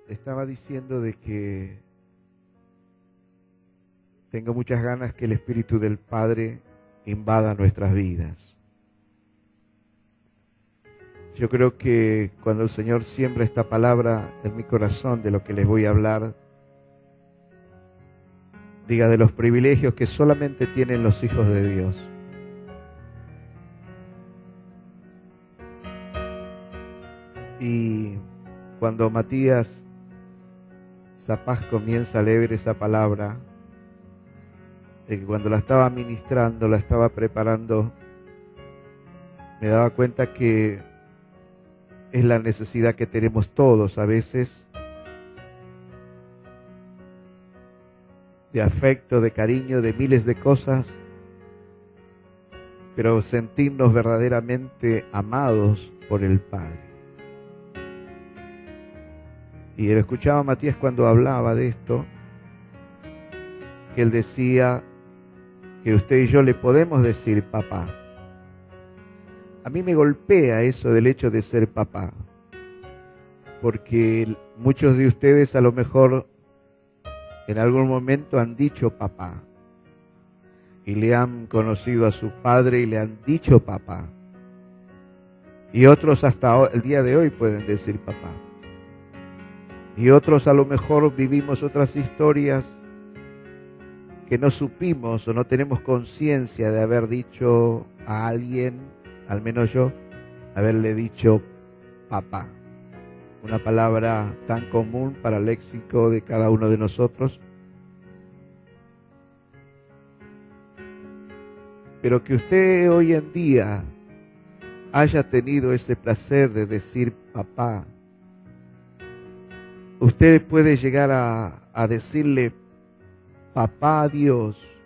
estaba diciendo de que tengo muchas ganas que el Espíritu del Padre invada nuestras vidas. Yo creo que cuando el Señor siembra esta palabra en mi corazón de lo que les voy a hablar, diga de los privilegios que solamente tienen los hijos de Dios. Y cuando Matías Zapaz comienza a leer esa palabra, de que cuando la estaba ministrando, la estaba preparando, me daba cuenta que es la necesidad que tenemos todos a veces de afecto, de cariño, de miles de cosas, pero sentirnos verdaderamente amados por el Padre. Y lo escuchaba a Matías cuando hablaba de esto, que él decía que usted y yo le podemos decir papá. A mí me golpea eso del hecho de ser papá, porque muchos de ustedes a lo mejor en algún momento han dicho papá y le han conocido a su padre y le han dicho papá, y otros hasta el día de hoy pueden decir papá, y otros a lo mejor vivimos otras historias que no supimos o no tenemos conciencia de haber dicho a alguien, al menos yo, haberle dicho papá, una palabra tan común para el léxico de cada uno de nosotros. Pero que usted hoy en día haya tenido ese placer de decir papá, usted puede llegar a decirle papá a Dios.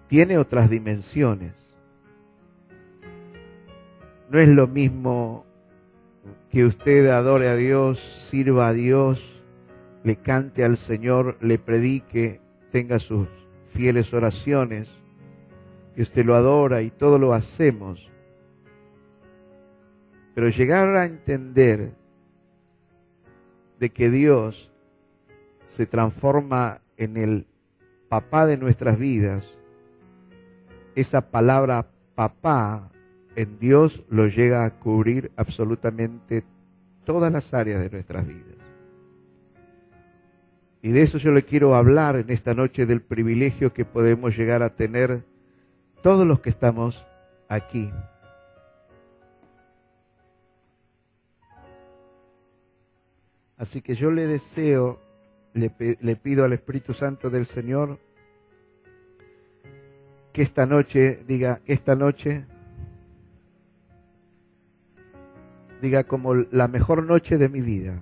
Tiene otras dimensiones. No es lo mismo que usted adore a Dios, sirva a Dios, le cante al Señor, le predique, tenga sus fieles oraciones, que usted lo adora y todo lo hacemos. Pero llegar a entender de que Dios se transforma en el papá de nuestras vidas, esa palabra papá en Dios lo llega a cubrir absolutamente todas las áreas de nuestras vidas. Y de eso yo le quiero hablar en esta noche, del privilegio que podemos llegar a tener todos los que estamos aquí. Así que yo le deseo, le pido al Espíritu Santo del Señor que esta noche, diga como la mejor noche de mi vida.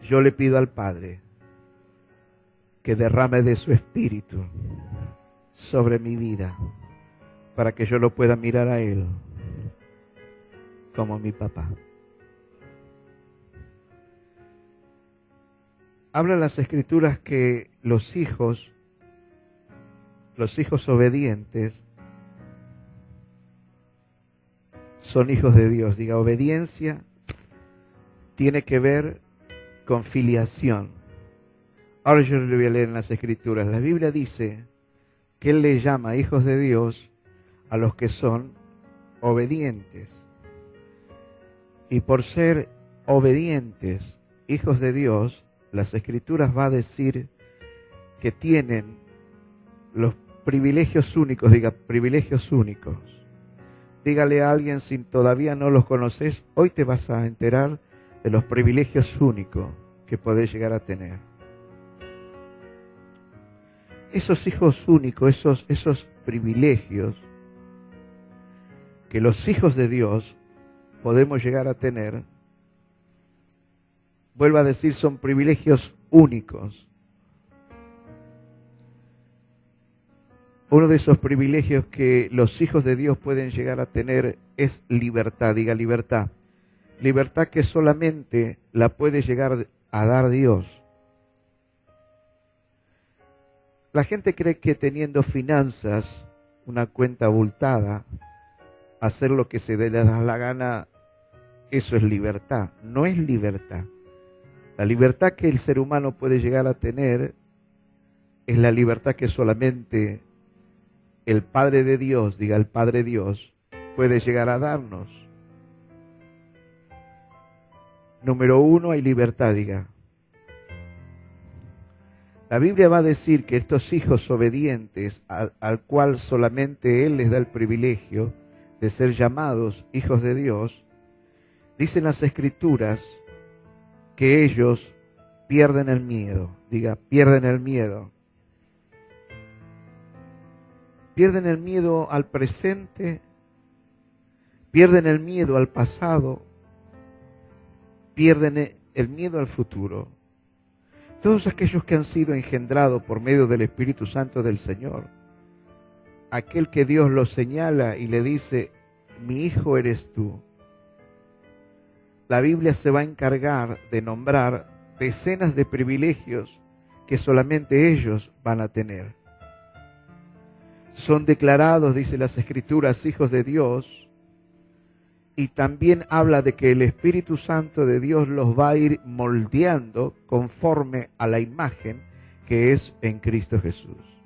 Yo le pido al Padre que derrame de su Espíritu sobre mi vida para que yo lo pueda mirar a Él como mi papá. Hablan las Escrituras que los hijos obedientes son hijos de Dios. Diga, obediencia tiene que ver con filiación. Ahora yo le voy a leer en las Escrituras. La Biblia dice que Él le llama hijos de Dios a los que son obedientes. Y por ser obedientes, hijos de Dios, las Escrituras va a decir que tienen los privilegios únicos. Diga, privilegios únicos. Dígale a alguien, si todavía no los conoces, hoy te vas a enterar de los privilegios únicos que podés llegar a tener. Esos hijos únicos, esos privilegios que los hijos de Dios podemos llegar a tener, vuelvo a decir, son privilegios únicos. Uno de esos privilegios que los hijos de Dios pueden llegar a tener es libertad. Diga, libertad. Libertad que solamente la puede llegar a dar Dios. La gente cree que teniendo finanzas, una cuenta abultada, hacer lo que se le da la gana, Eso es libertad, no es libertad. La libertad que el ser humano puede llegar a tener es la libertad que solamente el Padre de Dios, diga el Padre Dios, puede llegar a darnos. Número uno, hay libertad, diga. La Biblia va a decir que estos hijos obedientes, al cual solamente Él les da el privilegio de ser llamados hijos de Dios, dicen las Escrituras que ellos pierden el miedo. Diga, pierden el miedo. Pierden el miedo al presente, pierden el miedo al pasado, pierden el miedo al futuro. Todos aquellos que han sido engendrados por medio del Espíritu Santo del Señor, aquel que Dios los señala y le dice, mi hijo eres tú. La Biblia se va a encargar de nombrar decenas de privilegios que solamente ellos van a tener. Son declarados, dice las Escrituras, hijos de Dios, y también habla de que el Espíritu Santo de Dios los va a ir moldeando conforme a la imagen que es en Cristo Jesús.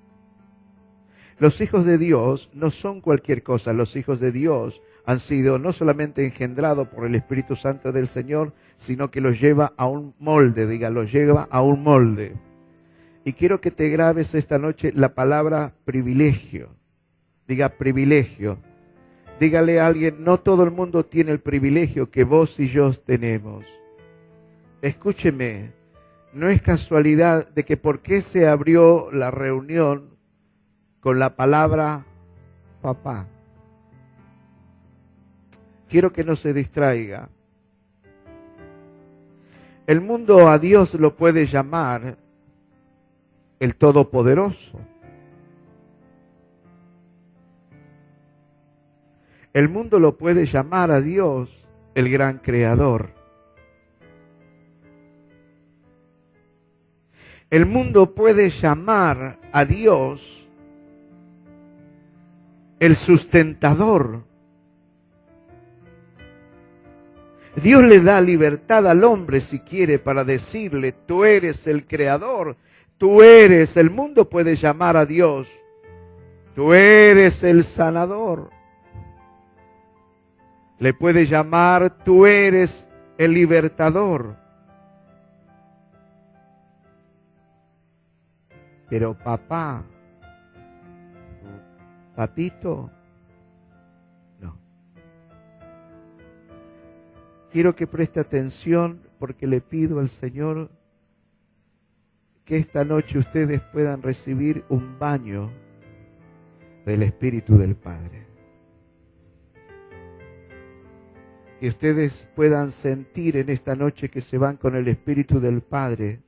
Los hijos de Dios no son cualquier cosa. Los hijos de Dios han sido no solamente engendrados por el Espíritu Santo del Señor, sino que los lleva a un molde, diga, los lleva a un molde. Y quiero que te grabes esta noche la palabra privilegio. Diga privilegio. Dígale a alguien, no todo el mundo tiene el privilegio que vos y yo tenemos. Escúcheme, no es casualidad de que por qué se abrió la reunión con la palabra papá. Quiero que no se distraiga. El mundo a Dios lo puede llamar el Todopoderoso. El mundo lo puede llamar a Dios el gran creador. El mundo puede llamar a Dios el sustentador. Dios le da libertad al hombre si quiere para decirle, tú eres el creador, tú eres, el mundo puede llamar a Dios, tú eres el sanador. Le puede llamar, tú eres el libertador. Pero papá, papito, no. Quiero que preste atención porque le pido al Señor que esta noche ustedes puedan recibir un baño del Espíritu del Padre. Que ustedes puedan sentir en esta noche que se van con el Espíritu del Padre,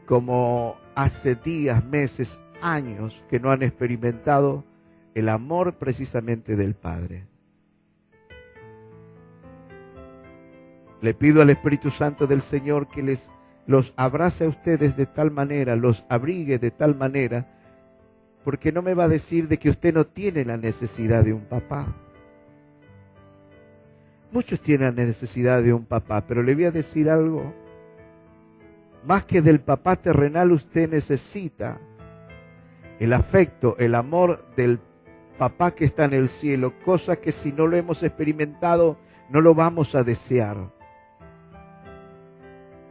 como hace días, meses, años que no han experimentado el amor precisamente del Padre. Le pido al Espíritu Santo del Señor que los abrace a ustedes de tal manera, los abrigue de tal manera, porque no me va a decir de que usted no tiene la necesidad de un papá. Muchos tienen la necesidad de un papá, pero le voy a decir algo. Más que del papá terrenal, usted necesita el afecto, el amor del papá que está en el cielo, cosa que si no lo hemos experimentado, no lo vamos a desear.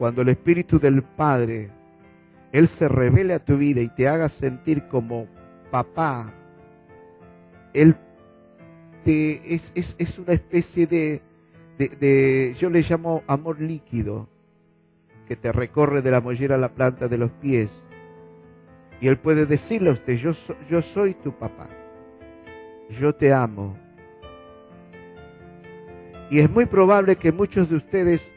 Cuando el Espíritu del Padre, Él se revele a tu vida y te haga sentir como papá, Él es una especie de, yo le llamo amor líquido, que te recorre de la mollera a la planta de los pies. Y Él puede decirle a usted, yo soy tu papá, yo te amo. Y es muy probable que muchos de ustedes,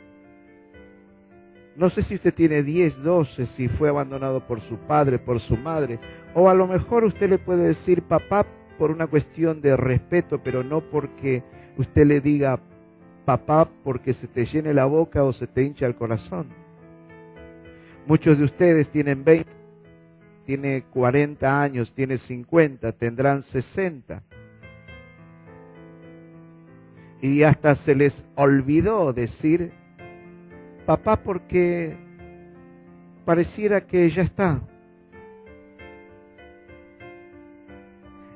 no sé si usted tiene 10, 12, si fue abandonado por su padre, por su madre, o a lo mejor usted le puede decir papá por una cuestión de respeto, pero no porque usted le diga papá porque se te llene la boca o se te hincha el corazón. Muchos de ustedes tienen 20, tiene 40 años, tiene 50, tendrán 60. Y hasta se les olvidó decir papá, porque pareciera que ya está.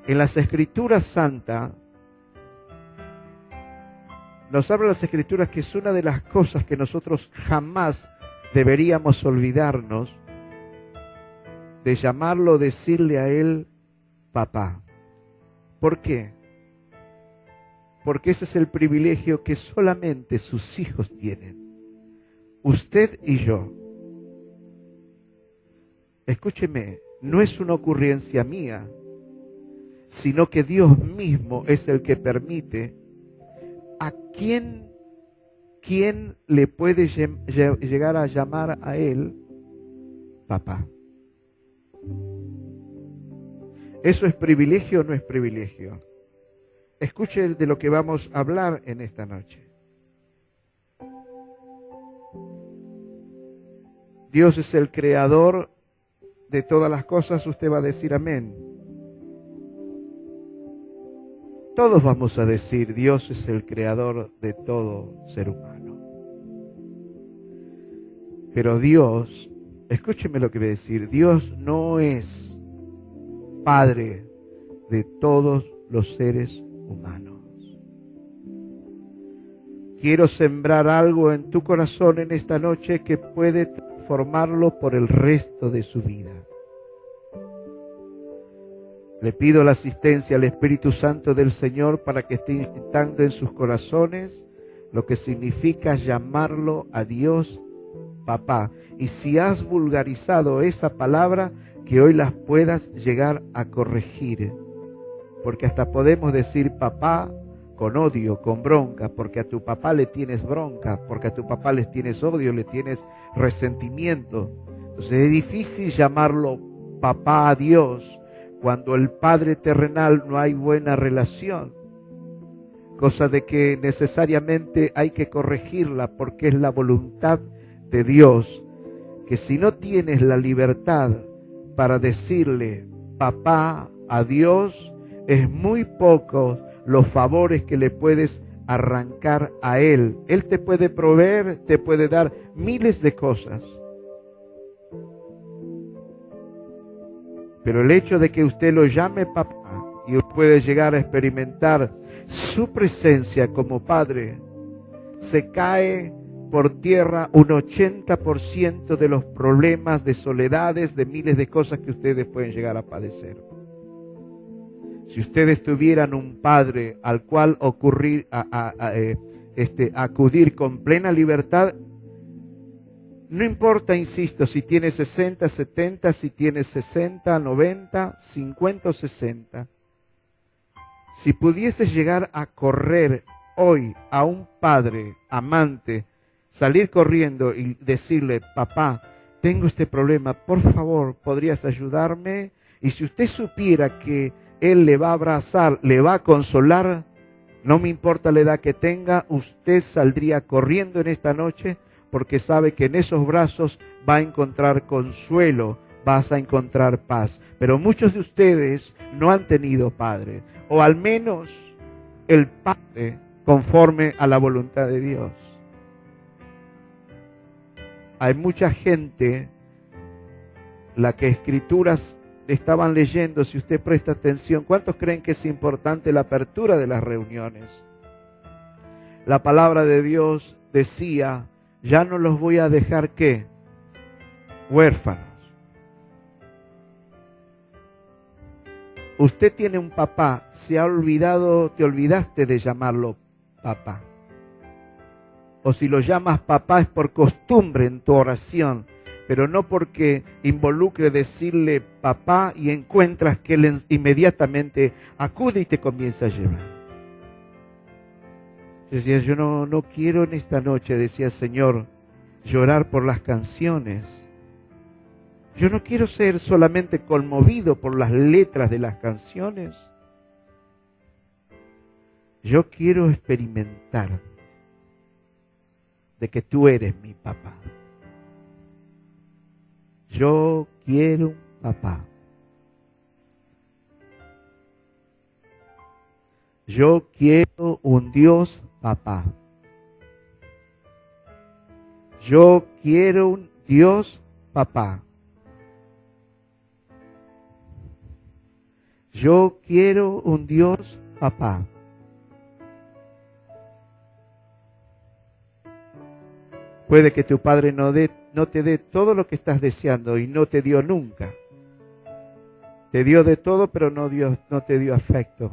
En las Escrituras Santas, nos habla las Escrituras que es una de las cosas que nosotros jamás deberíamos olvidarnos de llamarlo, decirle a Él papá. ¿Por qué? Porque ese es el privilegio que solamente sus hijos tienen. Usted y yo. Escúcheme, no es una ocurrencia mía, sino que Dios mismo es el que permite. ¿A quién le puede llegar a llamar a Él papá? ¿Eso es privilegio o no es privilegio? Escuche de lo que vamos a hablar en esta noche. Dios es el creador de todas las cosas. Usted va a decir amén. Todos vamos a decir, Dios es el creador de todo ser humano. Pero Dios, escúcheme lo que voy a decir, Dios no es Padre de todos los seres humanos. Quiero sembrar algo en tu corazón en esta noche que puede transformarlo por el resto de su vida. Le pido la asistencia al Espíritu Santo del Señor para que esté inyectando en sus corazones lo que significa llamarlo a Dios papá. Y si has vulgarizado esa palabra, que hoy las puedas llegar a corregir. Porque hasta podemos decir papá con odio, con bronca, porque a tu papá le tienes bronca, porque a tu papá le tienes odio, le tienes resentimiento. Entonces es difícil llamarlo papá a Dios cuando el Padre terrenal no hay buena relación. Cosa de que necesariamente hay que corregirla porque es la voluntad de Dios. Que si no tienes la libertad para decirle papá a Dios, es muy poco los favores que le puedes arrancar a Él. Él te puede proveer, te puede dar miles de cosas. Pero el hecho de que usted lo llame papá y puede llegar a experimentar su presencia como padre, se cae por tierra un 80% de los problemas, de soledades, de miles de cosas que ustedes pueden llegar a padecer. Si ustedes tuvieran un padre al cual acudir con plena libertad, no importa, insisto, si tiene 60, 70, si tiene 60, 90, 50 o 60. Si pudieses llegar a correr hoy a un padre amante, salir corriendo y decirle, papá, tengo este problema, por favor, ¿podrías ayudarme? Y si usted supiera que Él le va a abrazar, le va a consolar, no me importa la edad que tenga, usted saldría corriendo en esta noche porque sabe que en esos brazos va a encontrar consuelo, vas a encontrar paz. Pero muchos de ustedes no han tenido padre, o al menos el padre conforme a la voluntad de Dios. Hay mucha gente, la que escrituras estaban leyendo, si usted presta atención, ¿cuántos creen que es importante la apertura de las reuniones? La palabra de Dios decía, ya no los voy a dejar, ¿qué? Huérfanos. Usted tiene un papá, se ha olvidado, te olvidaste de llamarlo papá. O si lo llamas papá es por costumbre en tu oración, pero no porque involucre decirle papá y encuentras que él inmediatamente acude y te comienza a llevar. Decía, yo no quiero en esta noche, decía Señor, llorar por las canciones. Yo no quiero ser solamente conmovido por las letras de las canciones. Yo quiero experimentar de que tú eres mi papá. Yo quiero un papá. Yo quiero un Dios papá. Yo quiero un Dios papá. Yo quiero un Dios papá. Puede que tu padre no te dé todo lo que estás deseando y no te dio nunca. Te dio de todo, pero no te dio afecto.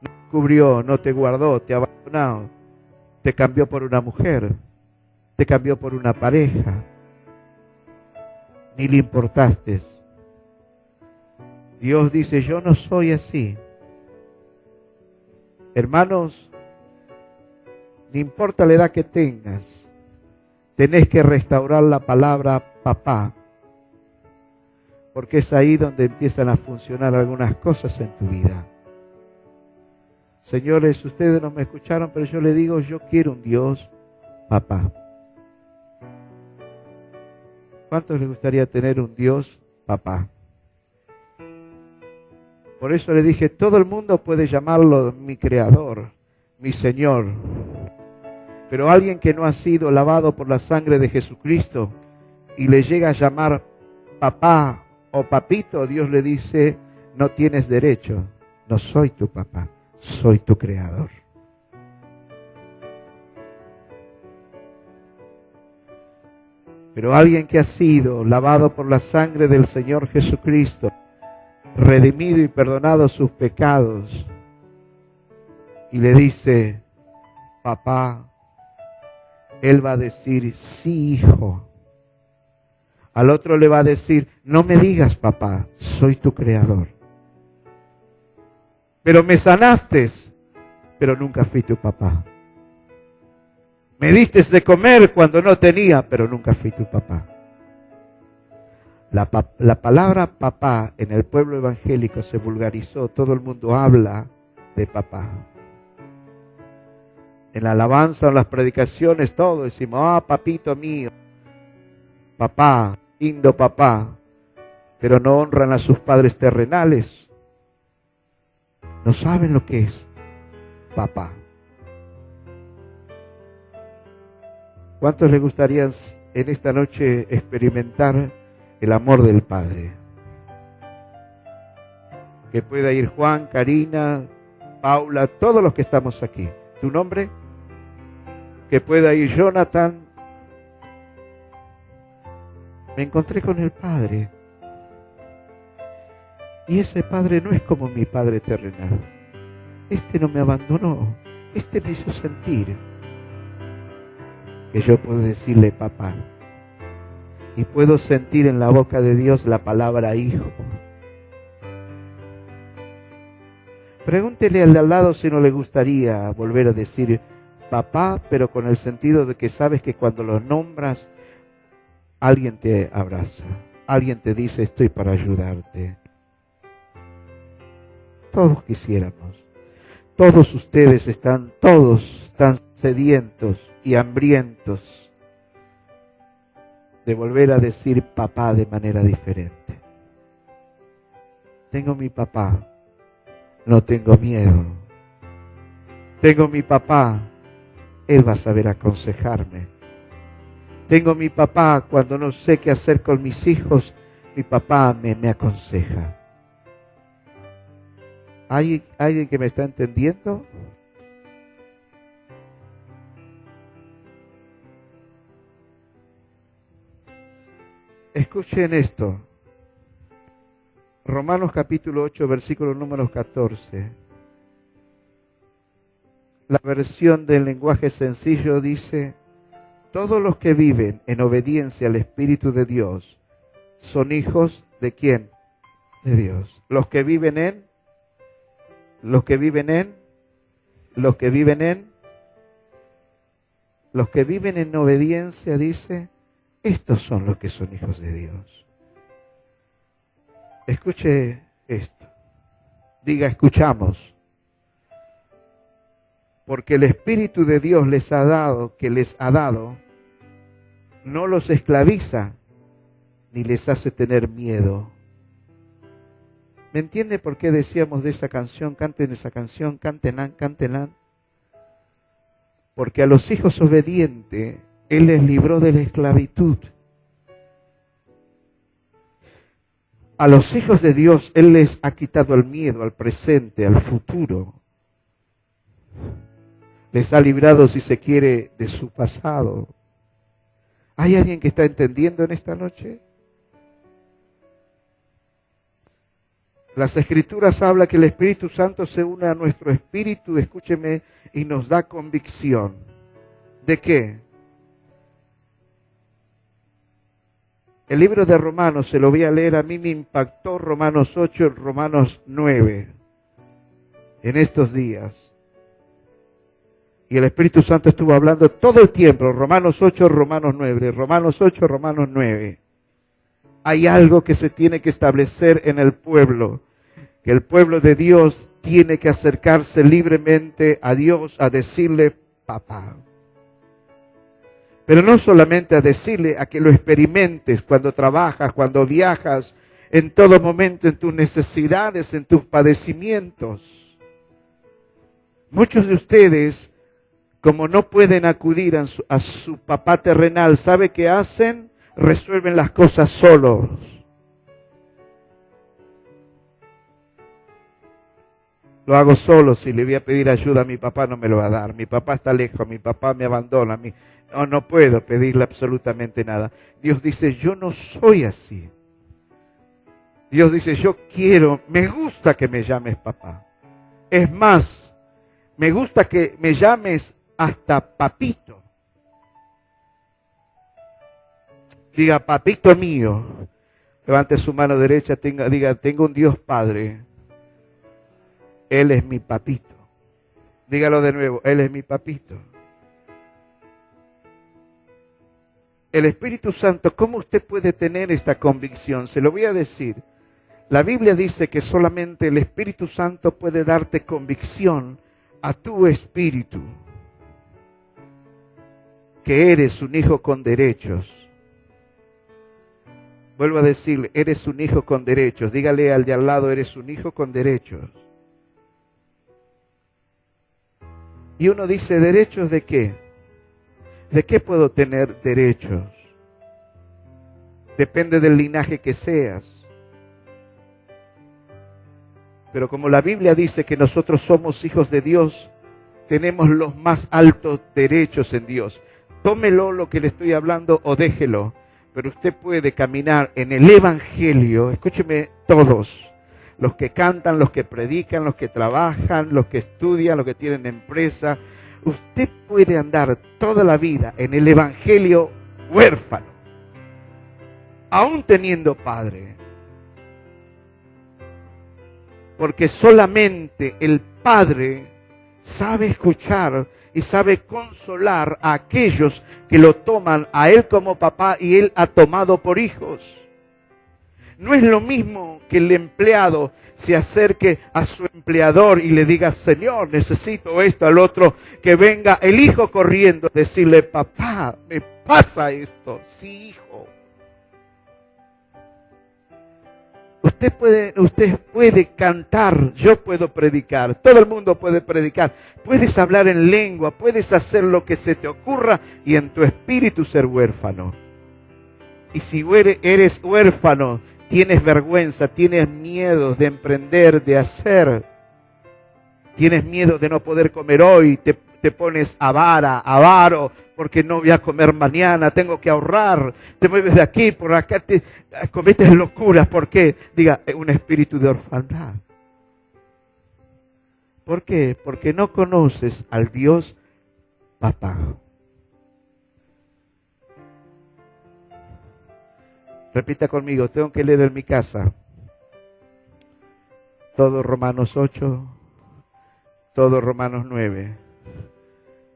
No te cubrió, no te guardó, te abandonó. Te cambió por una mujer. Te cambió por una pareja. Ni le importaste. Dios dice, yo no soy así. Hermanos, no importa la edad que tengas, tenés que restaurar la palabra papá. Porque es ahí donde empiezan a funcionar algunas cosas en tu vida. Señores, ustedes no me escucharon, pero yo les digo, yo quiero un Dios papá. ¿Cuántos les gustaría tener un Dios papá? Por eso le dije, todo el mundo puede llamarlo mi creador, mi Señor. Pero alguien que no ha sido lavado por la sangre de Jesucristo y le llega a llamar papá o papito, Dios le dice, no tienes derecho, no soy tu papá, soy tu creador. Pero alguien que ha sido lavado por la sangre del Señor Jesucristo, redimido y perdonado sus pecados, y le dice, papá, él va a decir, sí, hijo. Al otro le va a decir, no me digas papá, soy tu creador. Pero me sanaste, pero nunca fui tu papá. Me diste de comer cuando no tenía, pero nunca fui tu papá. La palabra papá en el pueblo evangélico se vulgarizó. Todo el mundo habla de papá. En la alabanza, en las predicaciones, todos decimos, papito mío, papá, lindo papá. Pero no honran a sus padres terrenales. No saben lo que es papá. ¿Cuántos les gustaría en esta noche experimentar el amor del Padre? Que pueda ir Juan, Karina, Paula, todos los que estamos aquí. ¿Tu nombre? Que pueda ir Jonathan. Me encontré con el Padre. Y ese Padre no es como mi Padre terrenal. Este no me abandonó. Este me hizo sentir que yo puedo decirle papá. Y puedo sentir en la boca de Dios la palabra hijo. Pregúntele al de al lado si no le gustaría volver a decir papá, pero con el sentido de que sabes que cuando lo nombras, alguien te abraza. Alguien te dice, estoy para ayudarte. Todos quisiéramos. Todos ustedes están sedientos y hambrientos de volver a decir papá de manera diferente. Tengo mi papá, no tengo miedo. Tengo mi papá, él va a saber aconsejarme. Tengo mi papá, cuando no sé qué hacer con mis hijos, mi papá me aconseja. ¿Hay alguien que me está entendiendo? Escuchen esto. Romanos capítulo 8, versículo número 14. La versión del lenguaje sencillo dice, todos los que viven en obediencia al Espíritu de Dios son hijos ¿de quién? De Dios. Los que viven en obediencia, dice, estos son los que son hijos de Dios. Escuche esto. Diga, escuchamos. Porque el Espíritu de Dios les ha dado, no los esclaviza, ni les hace tener miedo. ¿Me entiende por qué decíamos de esa canción? Canten esa canción, cántenla, cántenla. Porque a los hijos obedientes, Él les libró de la esclavitud. A los hijos de Dios, Él les ha quitado el miedo al presente, al futuro. Les ha librado, si se quiere, de su pasado. ¿Hay alguien que está entendiendo en esta noche? Las Escrituras hablan que el Espíritu Santo se une a nuestro espíritu, escúcheme, y nos da convicción. ¿De qué? El libro de Romanos, se lo voy a leer, a mí me impactó Romanos 8 y Romanos 9 en estos días. Y el Espíritu Santo estuvo hablando todo el tiempo, Romanos 8, Romanos 9, Romanos 8, Romanos 9. Hay algo que se tiene que establecer en el pueblo, que el pueblo de Dios tiene que acercarse libremente a Dios a decirle papá. Pero no solamente a decirle, a que lo experimentes cuando trabajas, cuando viajas, en todo momento, en tus necesidades, en tus padecimientos. Muchos de ustedes, como no pueden acudir a su papá terrenal, ¿sabe qué hacen? Resuelven las cosas solos. Lo hago solo. Si le voy a pedir ayuda a mi papá, no me lo va a dar. Mi papá está lejos, mi papá me abandona. No puedo pedirle absolutamente nada. Dios dice, yo no soy así. Dios dice, me gusta que me llames papá. Es más, me gusta que me llames hasta papito. Diga, papito mío. Levante su mano derecha, diga, tengo un Dios Padre. Él es mi papito. Dígalo de nuevo, Él es mi papito. El Espíritu Santo, ¿cómo usted puede tener esta convicción? Se lo voy a decir. La Biblia dice que solamente el Espíritu Santo puede darte convicción a tu espíritu, que eres un hijo con derechos. Vuelvo a decirle, eres un hijo con derechos. Dígale al de al lado, eres un hijo con derechos. Y uno dice, ¿derechos de qué? ¿De qué puedo tener derechos? Depende del linaje que seas. Pero como la Biblia dice que nosotros somos hijos de Dios, tenemos los más altos derechos en Dios. Tómelo lo que le estoy hablando o déjelo. Pero usted puede caminar en el Evangelio. Escúcheme todos. Los que cantan, los que predican, los que trabajan, los que estudian, los que tienen empresa. Usted puede andar toda la vida en el Evangelio huérfano, aún teniendo padre. Porque solamente el Padre sabe escuchar y sabe consolar a aquellos que lo toman a Él como papá y Él ha tomado por hijos. No es lo mismo que el empleado se acerque a su empleador y le diga, Señor, necesito esto, al otro, que venga el hijo corriendo a decirle, papá, me pasa esto. Sí, hijo. Usted puede cantar, yo puedo predicar, todo el mundo puede predicar. Puedes hablar en lengua, puedes hacer lo que se te ocurra y en tu espíritu ser huérfano. Y si eres huérfano, tienes vergüenza, tienes miedo de emprender, de hacer. Tienes miedo de no poder comer hoy, te pones avaro, porque no voy a comer mañana, tengo que ahorrar. Te mueves de aquí, por acá, te cometes locuras. ¿Por qué? Diga, un espíritu de orfandad. ¿Por qué? Porque no conoces al Dios papá. Repita conmigo, tengo que leer en mi casa todo Romanos 8, todo Romanos 9.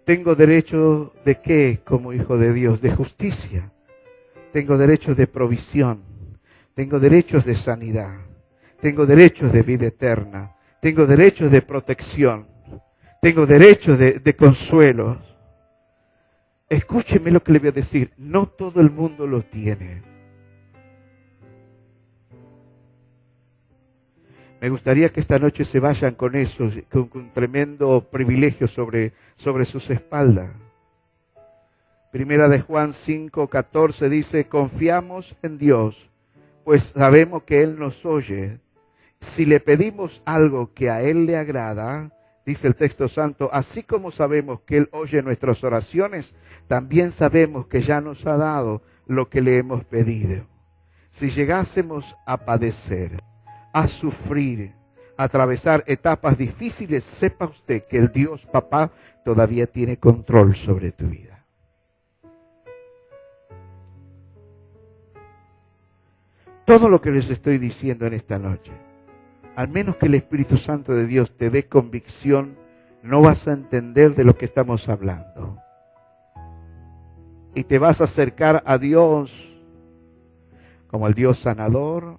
Tengo derecho de qué como hijo de Dios, de justicia. Tengo derechos de provisión. Tengo derechos de sanidad. Tengo derechos de vida eterna. Tengo derechos de protección. Tengo derechos de consuelo. Escúcheme lo que le voy a decir. No todo el mundo lo tiene. Me gustaría que esta noche se vayan con eso, con un tremendo privilegio sobre sus espaldas. Primera de Juan 5:14 dice, confiamos en Dios, pues sabemos que Él nos oye. Si le pedimos algo que a Él le agrada, dice el texto santo, así como sabemos que Él oye nuestras oraciones, también sabemos que ya nos ha dado lo que le hemos pedido. Si llegásemos a padecer, a sufrir, a atravesar etapas difíciles, sepa usted que el Dios Papá todavía tiene control sobre tu vida. Todo lo que les estoy diciendo en esta noche, al menos que el Espíritu Santo de Dios te dé convicción, no vas a entender de lo que estamos hablando. Y te vas a acercar a Dios como el Dios sanador,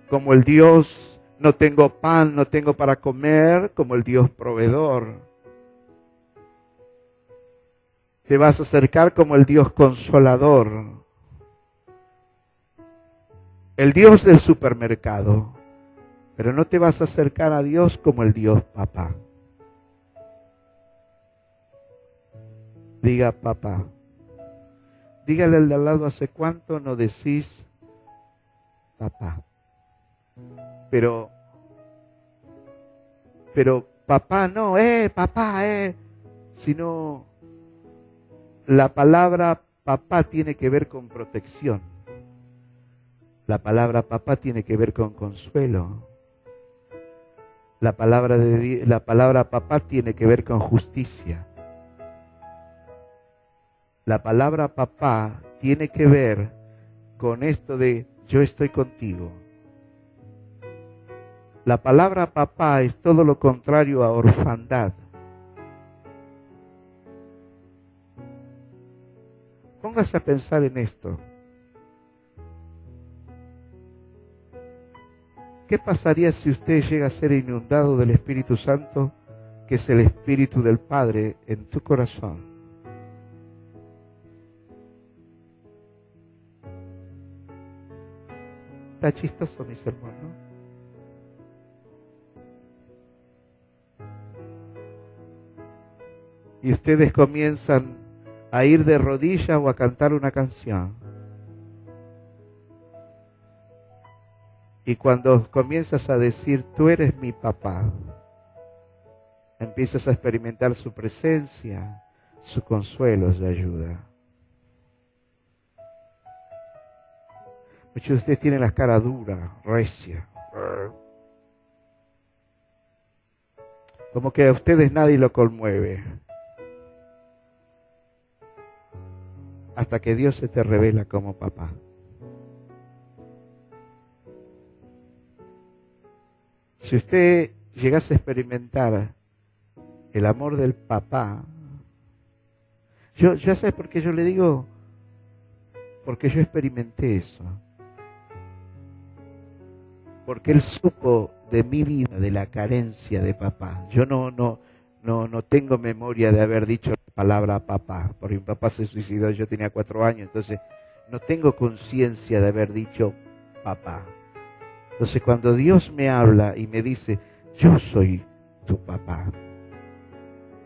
como el Dios no tengo pan, no tengo para comer, como el Dios proveedor. Te vas a acercar como el Dios consolador, el Dios del supermercado, pero no te vas a acercar a Dios como el Dios Papá. Diga papá. Dígale al de al lado, ¿hace cuánto no decís papá? Pero papá no, papá, sino la palabra papá tiene que ver con protección. La palabra papá tiene que ver con consuelo. La palabra papá tiene que ver con justicia. La palabra papá tiene que ver con esto de yo estoy contigo. La palabra papá es todo lo contrario a orfandad. Póngase a pensar en esto. ¿Qué pasaría si usted llega a ser inundado del Espíritu Santo, que es el Espíritu del Padre en tu corazón? Está chistoso mi sermón, ¿no? Y ustedes comienzan a ir de rodillas o a cantar una canción. Y cuando comienzas a decir, tú eres mi papá, empiezas a experimentar su presencia, su consuelo, su ayuda. Muchos de ustedes tienen la cara dura, recia. Como que a ustedes nadie lo conmueve. Hasta que Dios se te revela como papá. Si usted llegase a experimentar el amor del papá, yo sé por qué yo le digo, porque yo experimenté eso. Porque Él supo de mi vida, de la carencia de papá. Yo no tengo memoria de haber dicho la palabra papá, porque mi papá se suicidó, yo tenía 4 años, entonces no tengo conciencia de haber dicho papá. Entonces cuando Dios me habla y me dice, yo soy tu papá,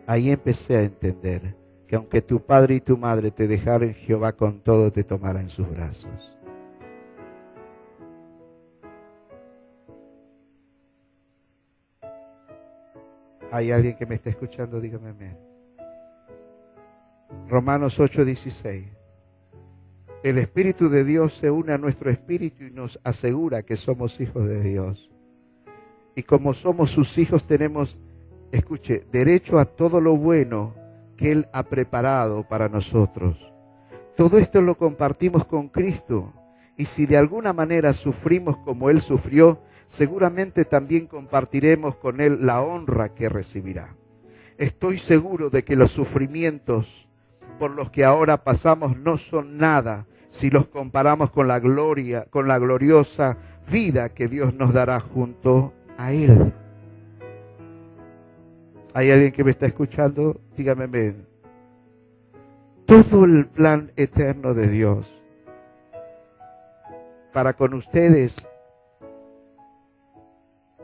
ahí empecé a entender que aunque tu padre y tu madre te dejaron, Jehová con todo te tomará en sus brazos. ¿Hay alguien que me está escuchando? Dígame amén. Romanos 8:16. El Espíritu de Dios se une a nuestro espíritu y nos asegura que somos hijos de Dios. Y como somos sus hijos tenemos, escuche, derecho a todo lo bueno que Él ha preparado para nosotros. Todo esto lo compartimos con Cristo. Y si de alguna manera sufrimos como Él sufrió, seguramente también compartiremos con Él la honra que recibirá. Estoy seguro de que los sufrimientos por los que ahora pasamos no son nada si los comparamos con la gloria, con la gloriosa vida que Dios nos dará junto a Él. ¿Hay alguien que me está escuchando? Dígame amén. Todo el plan eterno de Dios para con ustedes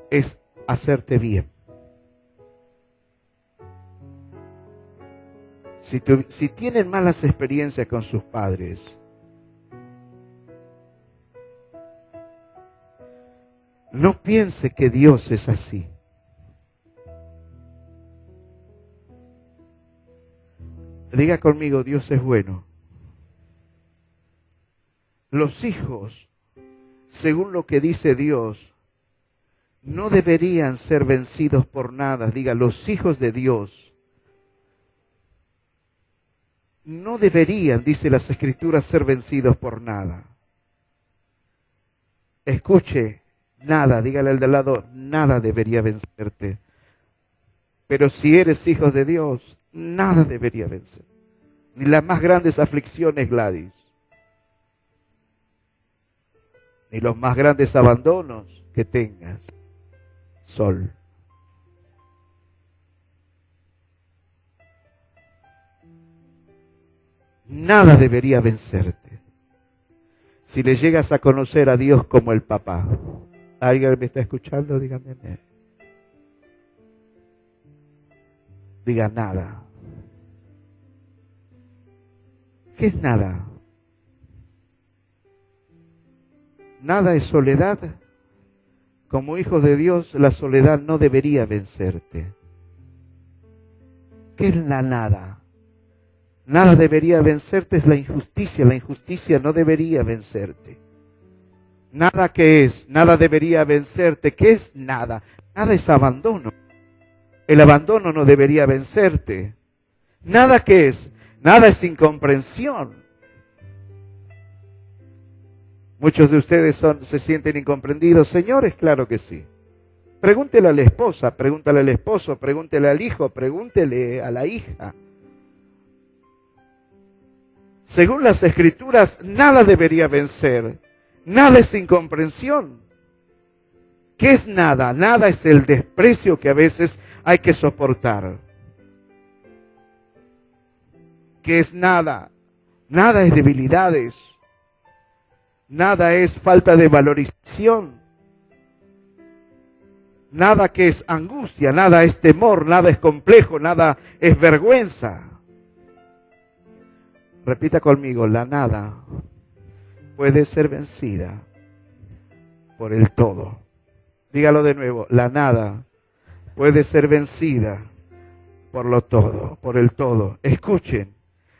es hacerte bien. Si tienen malas experiencias con sus padres, no piense que Dios es así. Diga conmigo, Dios es bueno. Los hijos, según lo que dice Dios, no deberían ser vencidos por nada. Diga, los hijos de Dios no deberían, dice las Escrituras, ser vencidos por nada. Escuche, nada, dígale al de al lado, nada debería vencerte. Pero si eres hijo de Dios, nada debería vencer. Ni las más grandes aflicciones, Gladys. Ni los más grandes abandonos que tengas, Sol. Nada debería vencerte. Si le llegas a conocer a Dios como el papá. ¿Alguien me está escuchando? Dígame. Diga nada. ¿Qué es nada? Nada es soledad. Como hijo de Dios, la soledad no debería vencerte. ¿Qué es la nada? Nada debería vencerte, es la injusticia. La injusticia no debería vencerte. Nada que es, nada debería vencerte. ¿Qué es nada? Nada es abandono. El abandono no debería vencerte. Nada que es, nada es incomprensión. Muchos de ustedes se sienten incomprendidos. Señores, claro que sí. Pregúntele a la esposa, pregúntale al esposo, pregúntele al hijo, pregúntele a la hija. Según las Escrituras, nada debería vencer. Nada es incomprensión. ¿Qué es nada? Nada es el desprecio que a veces hay que soportar. ¿Qué es nada? Nada es debilidades. Nada es falta de valorización. Nada que es angustia, nada es temor, nada es complejo, nada es vergüenza. Repita conmigo, la nada puede ser vencida por el todo. Dígalo de nuevo, la nada puede ser vencida por lo todo, por el todo. Escuchen,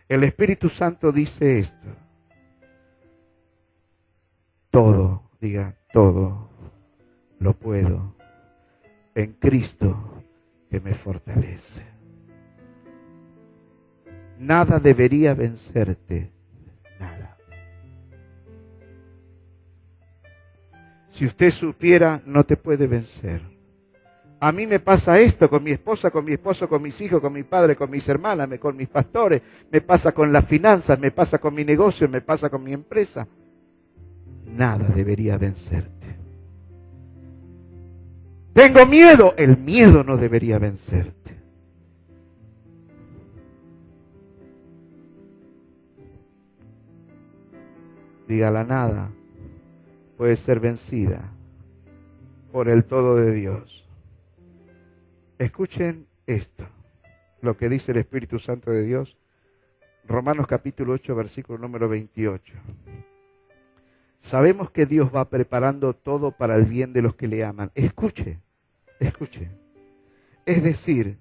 el Espíritu Santo dice esto. Todo, diga, todo lo puedo en Cristo que me fortalece. Nada debería vencerte, nada. Si usted supiera, no te puede vencer. A mí me pasa esto con mi esposa, con mi esposo, con mis hijos, con mi padre, con mis hermanas, con mis pastores. Me pasa con las finanzas, me pasa con mi negocio, me pasa con mi empresa. Nada debería vencerte. Tengo miedo. El miedo no debería vencerte. Diga, la nada puede ser vencida por el todo de Dios. Escuchen esto, lo que dice el Espíritu Santo de Dios. Romanos capítulo 8, versículo número 28. Sabemos que Dios va preparando todo para el bien de los que le aman. Escuche. Es decir,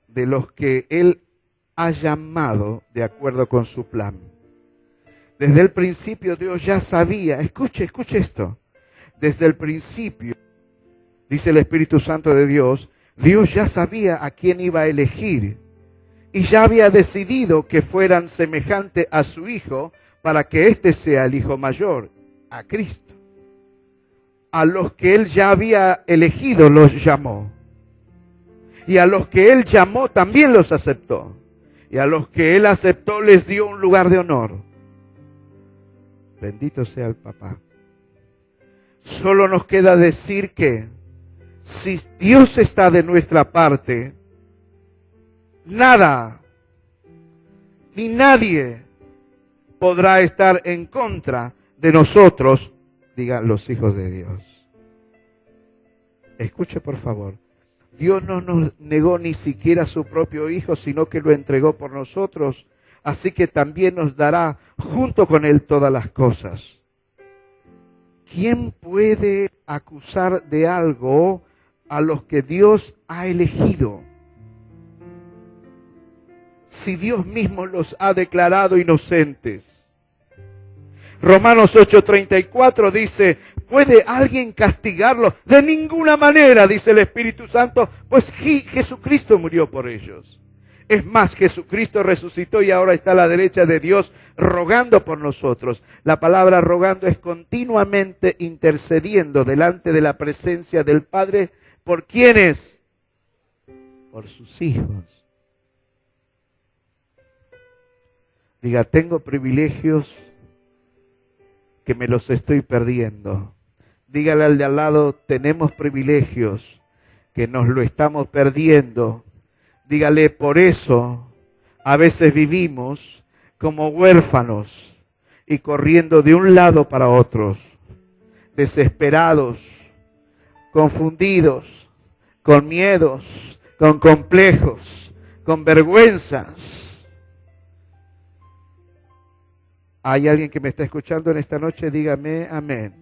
de los que Él ha llamado de acuerdo con su plan. Desde el principio Dios ya sabía, escuche esto. Desde el principio, dice el Espíritu Santo de Dios, Dios ya sabía a quién iba a elegir. Y ya había decidido que fueran semejante a su Hijo para que éste sea el Hijo mayor, a Cristo. A los que Él ya había elegido los llamó. Y a los que Él llamó también los aceptó. Y a los que Él aceptó les dio un lugar de honor. Bendito sea el papá. Solo nos queda decir que si Dios está de nuestra parte, nada ni nadie podrá estar en contra de nosotros, digan los hijos de Dios. Escuche por favor. Dios no nos negó ni siquiera a su propio Hijo, sino que lo entregó por nosotros. Así que también nos dará junto con Él todas las cosas. ¿Quién puede acusar de algo a los que Dios ha elegido? Si Dios mismo los ha declarado inocentes. Romanos 8:34 dice, ¿puede alguien castigarlo? De ninguna manera, dice el Espíritu Santo, pues Jesucristo murió por ellos. Es más, Jesucristo resucitó y ahora está a la derecha de Dios rogando por nosotros. La palabra rogando es continuamente intercediendo delante de la presencia del Padre. ¿Por quiénes? Por sus hijos. Diga, tengo privilegios que me los estoy perdiendo. Dígale al de al lado, tenemos privilegios que nos lo estamos perdiendo. Dígale, por eso a veces vivimos como huérfanos y corriendo de un lado para otro, desesperados, confundidos, con miedos, con complejos, con vergüenzas. ¿Hay alguien que me está escuchando en esta noche? Dígame amén.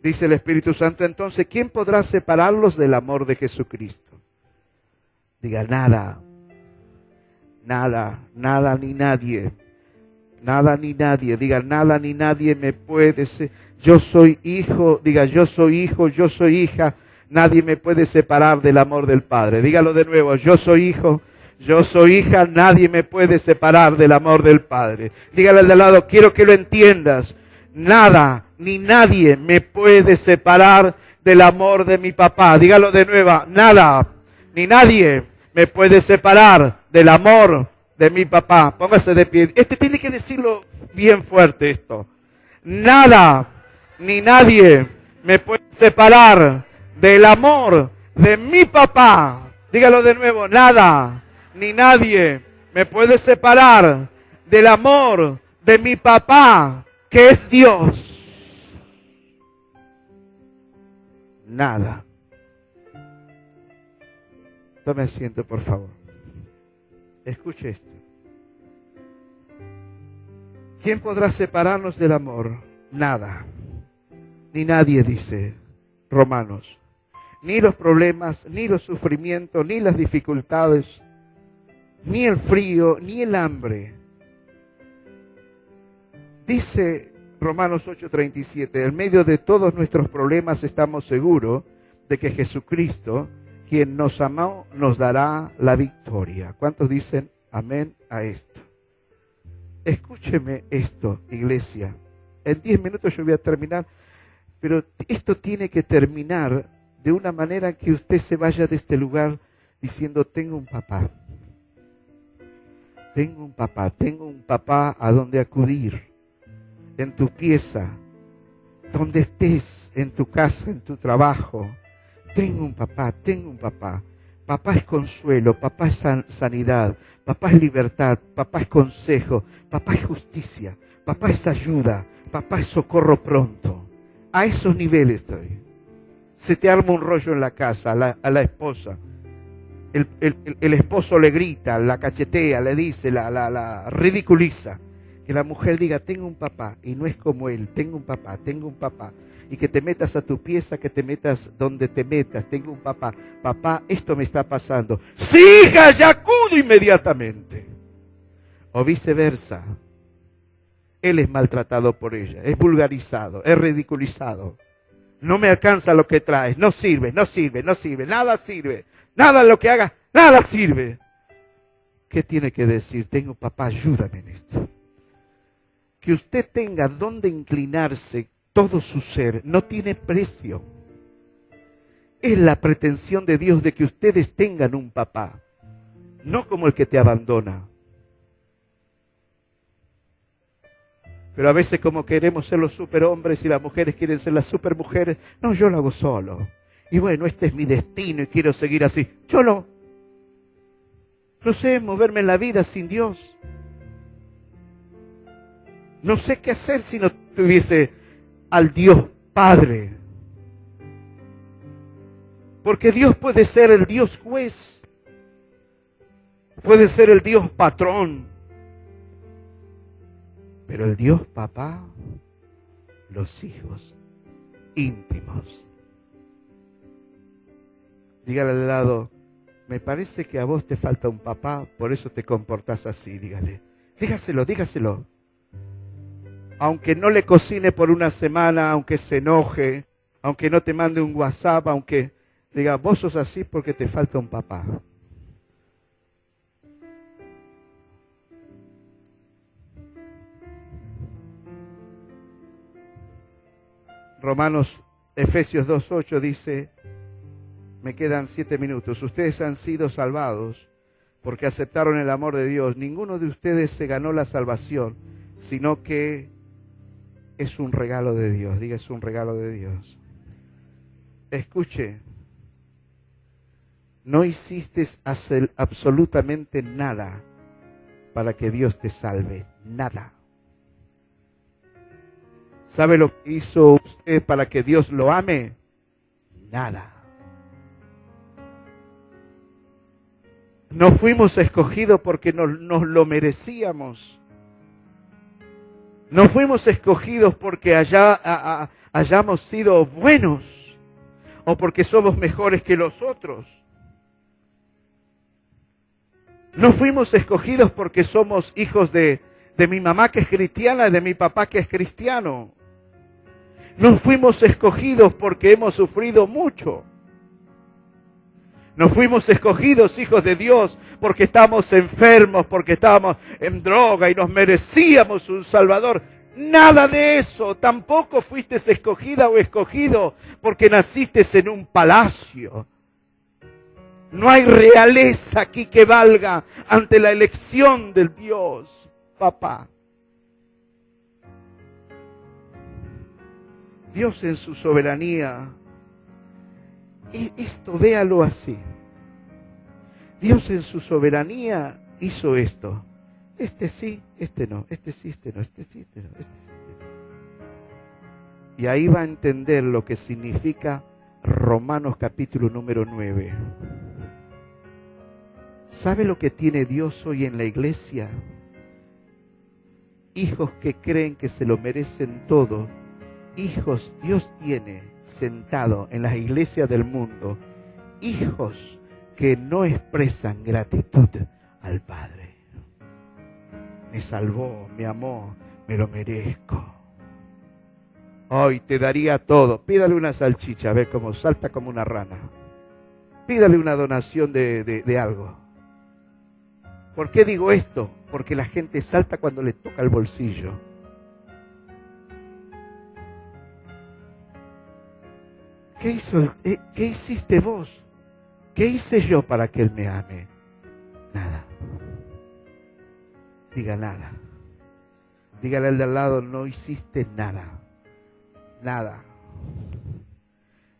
Dice el Espíritu Santo, entonces, ¿quién podrá separarlos del amor de Jesucristo? Diga, nada, nada, nada ni nadie. Nada ni nadie. Diga, nada ni nadie me puede ser. Yo soy hijo. Diga, yo soy hijo, yo soy hija. Nadie me puede separar del amor del Padre. Dígalo de nuevo, yo soy hijo, yo soy hija. Nadie me puede separar del amor del Padre. Dígale al de al lado, quiero que lo entiendas. Nada ni nadie me puede separar del amor de mi papá. Dígalo de nuevo, nada ni nadie me puede separar del amor de mi papá. Póngase de pie. Tiene que decirlo bien fuerte esto. Nada ni nadie me puede separar del amor de mi papá. Dígalo de nuevo. Nada ni nadie me puede separar del amor de mi papá, que es Dios. Nada. Tome asiento, por favor. Escuche esto. ¿Quién podrá separarnos del amor? Nada. Ni nadie, dice Romanos. Ni los problemas, ni los sufrimientos, ni las dificultades, ni el frío, ni el hambre. Dice Romanos 8:37, en medio de todos nuestros problemas estamos seguros de que Jesucristo, quien nos amó, nos dará la victoria. ¿Cuántos dicen amén a esto? Escúcheme esto, iglesia. En 10 minutos yo voy a terminar, pero esto tiene que terminar de una manera que usted se vaya de este lugar diciendo, tengo un papá. Tengo un papá a donde acudir. En tu pieza, donde estés, en tu casa, en tu trabajo. Tengo un papá. Papá es consuelo, papá es sanidad, papá es libertad, papá es consejo, papá es justicia, papá es ayuda, papá es socorro pronto. A esos niveles estoy. Se te arma un rollo en la casa, a la esposa. El esposo le grita, la cachetea, le dice, la ridiculiza. Que la mujer diga, tengo un papá, y no es como él, tengo un papá. Y que te metas a tu pieza, que te metas donde te metas, tengo un papá. Papá, esto me está pasando. Sí, hija, ya acudo inmediatamente. O viceversa. Él es maltratado por ella, es vulgarizado, es ridiculizado. No me alcanza lo que traes, no sirve, nada sirve. Nada lo que haga, nada sirve. ¿Qué tiene que decir? Tengo papá, ayúdame en esto. Que usted tenga donde inclinarse todo su ser no tiene precio. Es la pretensión de Dios de que ustedes tengan un papá, no como el que te abandona. Pero a veces como queremos ser los superhombres y las mujeres quieren ser las supermujeres, no, yo lo hago solo. Y bueno, este es mi destino y quiero seguir así. Yo no sé moverme en la vida sin Dios. No sé qué hacer si no tuviese al Dios Padre. Porque Dios puede ser el Dios juez. Puede ser el Dios patrón. Pero el Dios papá, los hijos íntimos. Dígale al lado, me parece que a vos te falta un papá, por eso te comportás así, dígale. Dígaselo. Aunque no le cocine por una semana, aunque se enoje, aunque no te mande un WhatsApp, aunque diga, vos sos así porque te falta un papá. Efesios 2:8 dice, me quedan 7 minutos. Ustedes han sido salvados porque aceptaron el amor de Dios. Ninguno de ustedes se ganó la salvación, sino que es un regalo de Dios. Diga, es un regalo de Dios. Escuche, no hiciste absolutamente nada para que Dios te salve. Nada. ¿Sabe lo que hizo usted para que Dios lo ame? Nada. No fuimos escogidos porque nos lo merecíamos. No fuimos escogidos porque hayamos sido buenos o porque somos mejores que los otros. No fuimos escogidos porque somos hijos de mi mamá que es cristiana y de mi papá que es cristiano. No fuimos escogidos porque hemos sufrido mucho. No fuimos escogidos hijos de Dios porque estamos enfermos, porque estábamos en droga y nos merecíamos un Salvador. Nada de eso. Tampoco fuiste escogida o escogido porque naciste en un palacio. No hay realeza aquí que valga ante la elección del Dios, papá. Dios en su soberanía, y esto véalo así. Dios en su soberanía hizo esto. Este sí, este no, este sí, este no, este sí, este no, este sí, este no. Y ahí va a entender lo que significa Romanos capítulo número 9. ¿Sabe lo que tiene Dios hoy en la iglesia? Hijos que creen que se lo merecen todo. Hijos, Dios tiene sentado en las iglesias del mundo, hijos que no expresan gratitud al Padre. Me salvó, me amó, me lo merezco. Hoy te daría todo. Pídale una salchicha, ve cómo salta como una rana. Pídale una donación de algo. ¿Por qué digo esto? Porque la gente salta cuando le toca el bolsillo. ¿Qué hiciste vos? ¿Qué hice yo para que Él me ame? Nada. Diga nada. Dígale al de al lado, no hiciste nada. Nada.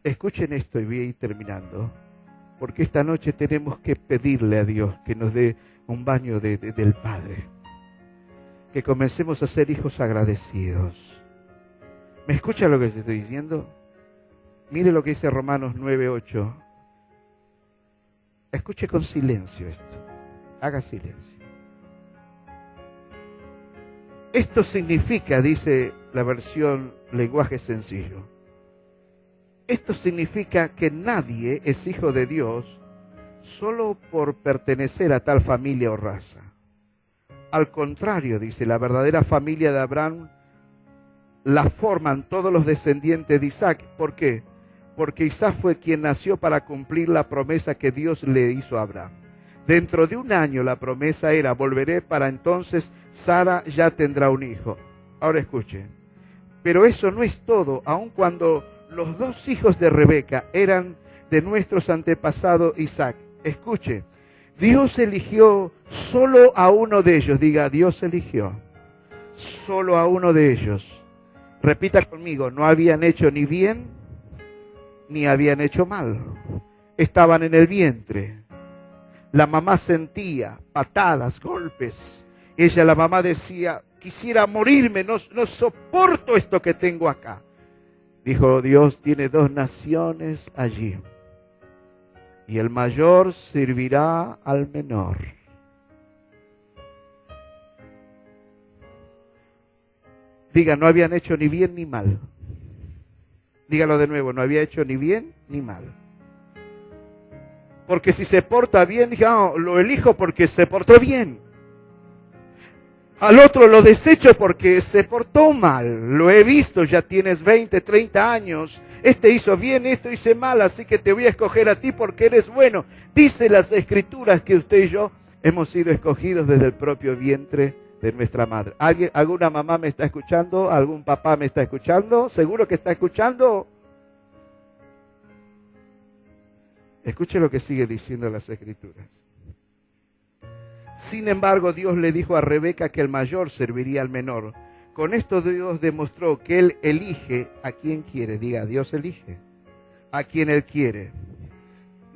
Escuchen esto y voy a ir terminando. Porque esta noche tenemos que pedirle a Dios que nos dé un baño del Padre. Que comencemos a ser hijos agradecidos. ¿Me escucha lo que les estoy diciendo? Mire lo que dice Romanos 9:8. Escuche con silencio esto. Haga silencio. Esto significa, dice la versión lenguaje sencillo, esto significa que nadie es hijo de Dios solo por pertenecer a tal familia o raza. Al contrario, dice, la verdadera familia de Abraham la forman todos los descendientes de Isaac. ¿Por qué? Porque Isaac fue quien nació para cumplir la promesa que Dios le hizo a Abraham. Dentro de un año la promesa era, volveré, para entonces Sara ya tendrá un hijo. Ahora escuche, pero eso no es todo, aun cuando los dos hijos de Rebeca eran de nuestros antepasados Isaac. Escuche, Dios eligió solo a uno de ellos. Diga, Dios eligió solo a uno de ellos. Repita conmigo, no habían hecho ni bien ni habían hecho mal. Estaban en el vientre. La mamá sentía patadas, golpes. La mamá decía, quisiera morirme, no soporto esto que tengo acá. Dijo, Dios tiene dos naciones allí. y el mayor servirá al menor. Diga, no habían hecho ni bien ni mal. Dígalo de nuevo, no había hecho ni bien ni mal. Porque si se porta bien, diga, lo elijo porque se portó bien. Al otro lo desecho porque se portó mal. Lo he visto, ya tienes 20, 30 años. Este hizo bien, esto hice mal, así que te voy a escoger a ti porque eres bueno. Dice las Escrituras que usted y yo hemos sido escogidos desde el propio vientre de nuestra madre. ¿Alguna mamá me está escuchando? ¿Algún papá me está escuchando? ¿Seguro que está escuchando? Escuche lo que sigue diciendo las Escrituras. Sin embargo, Dios le dijo a Rebeca que el mayor serviría al menor. Con esto Dios demostró que Él elige a quien quiere. Diga, Dios elige a quien Él quiere.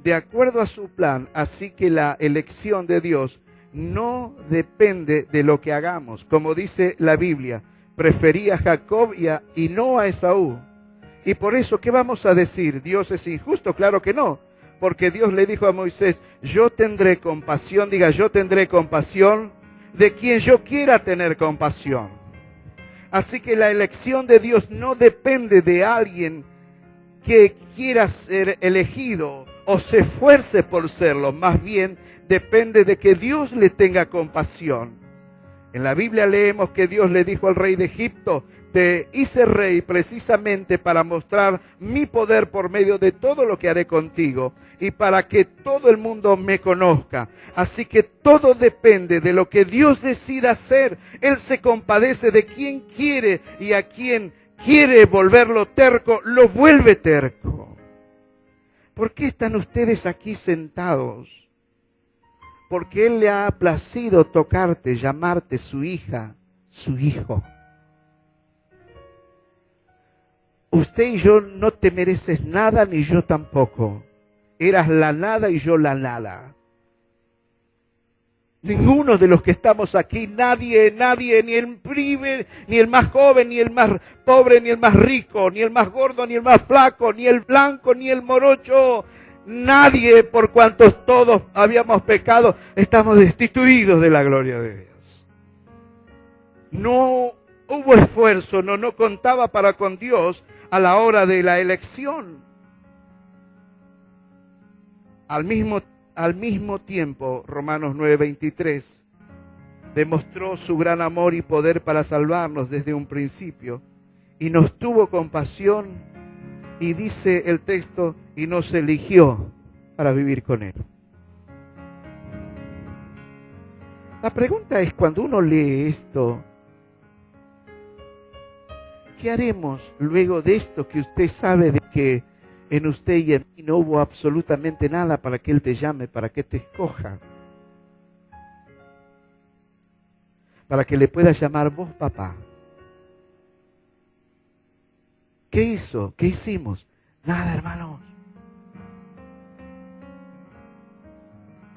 De acuerdo a su plan, así que la elección de Dios no depende de lo que hagamos. Como dice la Biblia, prefería a Jacob y no a Esaú. Y por eso, ¿qué vamos a decir? ¿Dios es injusto? Claro que no. Porque Dios le dijo a Moisés, yo tendré compasión, diga, yo tendré compasión de quien yo quiera tener compasión. Así que la elección de Dios no depende de alguien que quiera ser elegido o se esfuerce por serlo. Más bien depende de que Dios le tenga compasión. En la Biblia leemos que Dios le dijo al rey de Egipto, te hice rey precisamente para mostrar mi poder por medio de todo lo que haré contigo y para que todo el mundo me conozca. Así que todo depende de lo que Dios decida hacer. Él se compadece de quien quiere y a quien quiere volverlo terco, lo vuelve terco. ¿Por qué están ustedes aquí sentados? Porque Él le ha placido tocarte, llamarte su hija, su hijo. Usted y yo no te mereces nada, ni yo tampoco. Eras la nada y yo la nada. Ninguno de los que estamos aquí, nadie, ni el primer, ni el más joven, ni el más pobre, ni el más rico, ni el más gordo, ni el más flaco, ni el blanco, ni el morocho. Nadie, por cuantos todos habíamos pecado, estamos destituidos de la gloria de Dios. No hubo esfuerzo, no contaba para con Dios a la hora de la elección. Al mismo tiempo, Romanos 9:23 demostró su gran amor y poder para salvarnos desde un principio y nos tuvo compasión y dice el texto, y nos eligió para vivir con Él. La pregunta es, cuando uno lee esto, ¿qué haremos luego de esto que usted sabe de que en usted y en mí no hubo absolutamente nada para que Él te llame, para que te escoja? Para que le puedas llamar vos papá. ¿Qué hizo? ¿Qué hicimos? Nada, hermanos.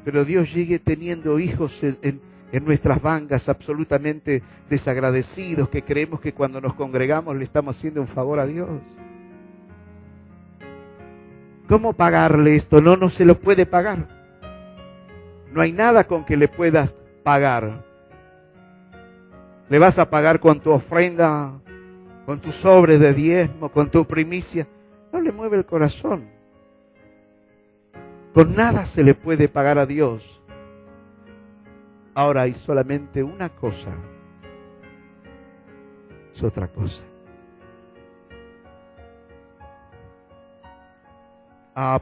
Pero Dios sigue teniendo hijos en nuestras vangas absolutamente desagradecidos, que creemos que cuando nos congregamos le estamos haciendo un favor a Dios. ¿Cómo pagarle esto? No se lo puede pagar. No hay nada con que le puedas pagar. Le vas a pagar con tu ofrenda, con tu sobre de diezmo, con tu primicia. No le mueve el corazón. Con nada se le puede pagar a Dios. Ahora hay solamente una cosa. Es otra cosa.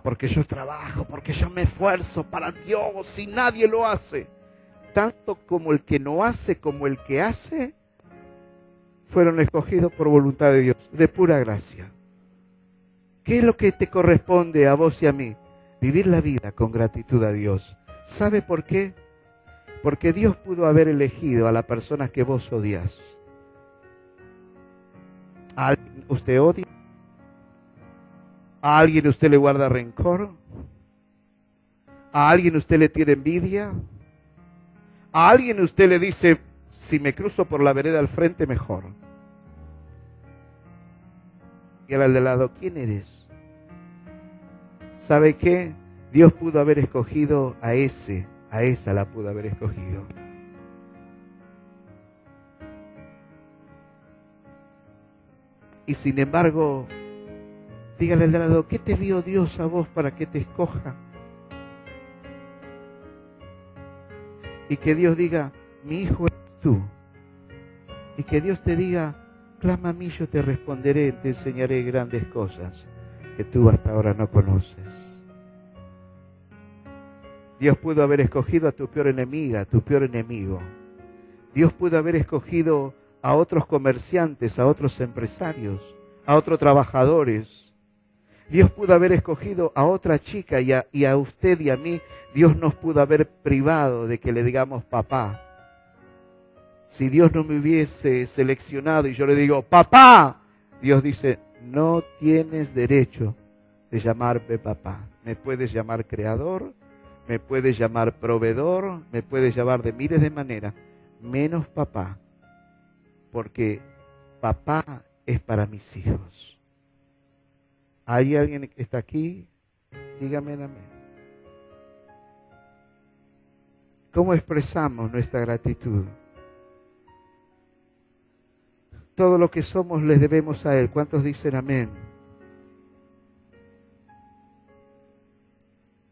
Porque yo trabajo, porque yo me esfuerzo para Dios y nadie lo hace. Tanto como el que no hace como el que hace fueron escogidos por voluntad de Dios, de pura gracia. ¿Qué es lo que te corresponde a vos y a mí? Vivir la vida con gratitud a Dios. ¿Sabe por qué? Porque Dios pudo haber elegido a la persona que vos odias. ¿A alguien usted odia? ¿A alguien usted le guarda rencor? ¿A alguien usted le tiene envidia? ¿A alguien usted le dice, si me cruzo por la vereda al frente, mejor? Y al de lado, ¿quién eres? ¿Sabe qué? Dios pudo haber escogido a esa la pudo haber escogido. Y sin embargo, dígale al lado, ¿qué te vio Dios a vos para que te escoja? Y que Dios diga, mi hijo eres tú. Y que Dios te diga, clama a mí, yo te responderé, te enseñaré grandes cosas que tú hasta ahora no conoces. Dios pudo haber escogido a tu peor enemiga, a tu peor enemigo. Dios pudo haber escogido a otros comerciantes, a otros empresarios, a otros trabajadores. Dios pudo haber escogido a otra chica y a usted y a mí. Dios nos pudo haber privado de que le digamos papá. Si Dios no me hubiese seleccionado y yo le digo papá, Dios dice, no tienes derecho de llamarme papá. Me puedes llamar creador, me puedes llamar proveedor, me puedes llamar de miles de maneras, menos papá. Porque papá es para mis hijos. ¿Hay alguien que está aquí? Dígame amén. ¿Cómo expresamos nuestra gratitud? Todo lo que somos les debemos a Él. ¿Cuántos dicen amén?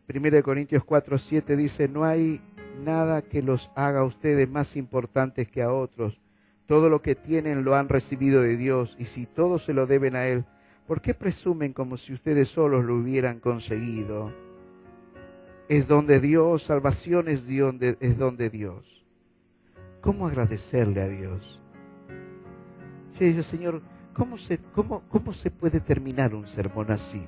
1 Corintios 4:7 dice, no hay nada que los haga a ustedes más importantes que a otros. Todo lo que tienen lo han recibido de Dios, y si todo se lo deben a Él, ¿por qué presumen como si ustedes solos lo hubieran conseguido? Es don de Dios, salvación es don de Dios. ¿Cómo agradecerle a Dios? Yo digo, Señor, ¿cómo se puede terminar un sermón así?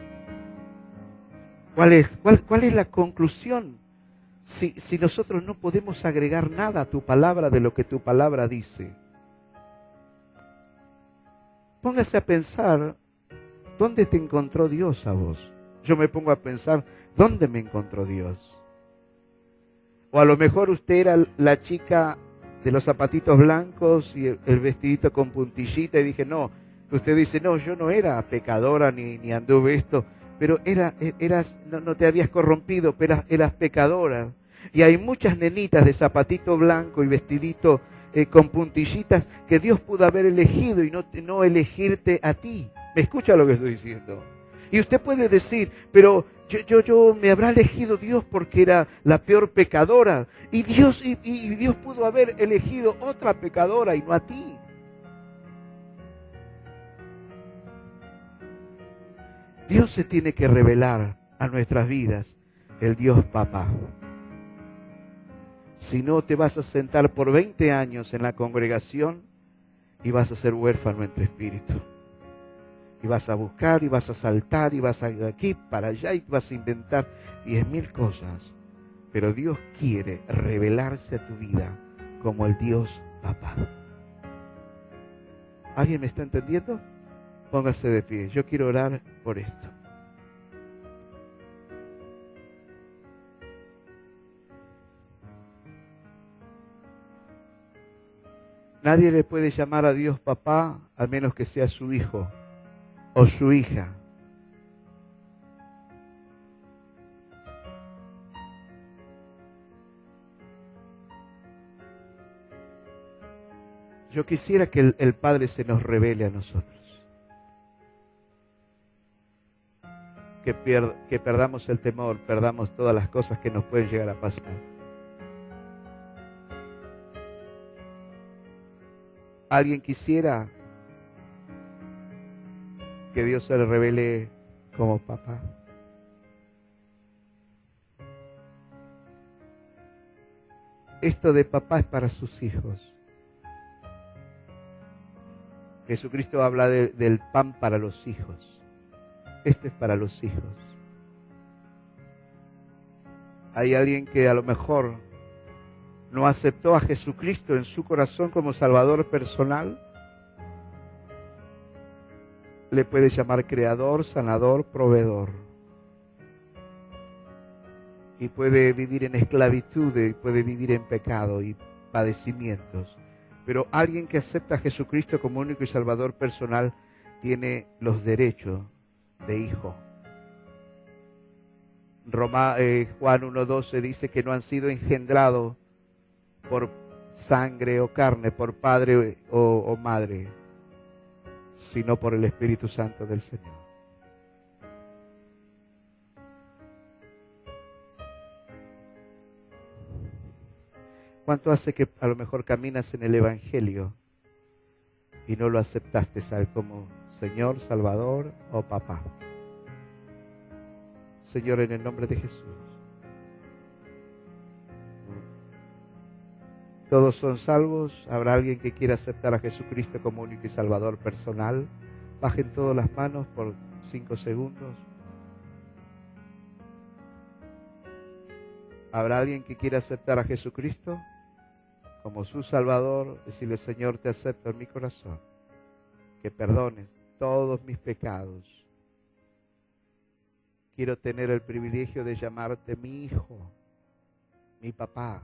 ¿Cuál es la conclusión? Si nosotros no podemos agregar nada a tu palabra de lo que tu palabra dice. Póngase a pensar, ¿dónde te encontró Dios a vos? Yo me pongo a pensar, ¿dónde me encontró Dios? O a lo mejor usted era la chica de los zapatitos blancos y el vestidito con puntillita y dije, no, usted dice, no, yo no era pecadora ni anduve esto, pero no te habías corrompido, pero eras pecadora. Y hay muchas nenitas de zapatito blanco y vestidito con puntillitas que Dios pudo haber elegido y no elegirte a ti. ¿Me escucha lo que estoy diciendo? Y usted puede decir, pero yo me habrá elegido Dios porque era la peor pecadora. Y Dios pudo haber elegido otra pecadora y no a ti. Dios se tiene que revelar a nuestras vidas, el Dios Papá. Si no, te vas a sentar por 20 años en la congregación y vas a ser huérfano en tu espíritu. Y vas a buscar, y vas a saltar, y vas a ir de aquí para allá, y vas a inventar 10.000 cosas. Pero Dios quiere revelarse a tu vida como el Dios Papá. ¿Alguien me está entendiendo? Póngase de pie. Yo quiero orar por esto. Nadie le puede llamar a Dios papá al menos que sea su hijo o su hija. Yo quisiera que el Padre se nos revele a nosotros. Que perdamos el temor, perdamos todas las cosas que nos pueden llegar a pasar. ¿Alguien quisiera que Dios se le revele como papá? Esto de papá es para sus hijos. Jesucristo habla del pan para los hijos. Esto es para los hijos. Hay alguien que a lo mejor no aceptó a Jesucristo en su corazón como Salvador personal. Le puede llamar creador, sanador, proveedor. Y puede vivir en esclavitud y puede vivir en pecado y padecimientos. Pero alguien que acepta a Jesucristo como único y Salvador personal tiene los derechos de hijo. Juan 1:12 dice que no han sido engendrados por sangre o carne, por padre o madre, sino por el Espíritu Santo del Señor. ¿Cuánto hace que a lo mejor caminas en el Evangelio y no lo aceptaste a Él como Señor, Salvador o Papá? Señor, en el nombre de Jesús. Todos son salvos. ¿Habrá alguien que quiera aceptar a Jesucristo como único y Salvador personal? Bajen todas las manos por 5 segundos. ¿Habrá alguien que quiera aceptar a Jesucristo como su Salvador? Decirle: Señor, te acepto en mi corazón, que perdones todos mis pecados. Quiero tener el privilegio de llamarte mi hijo, mi papá.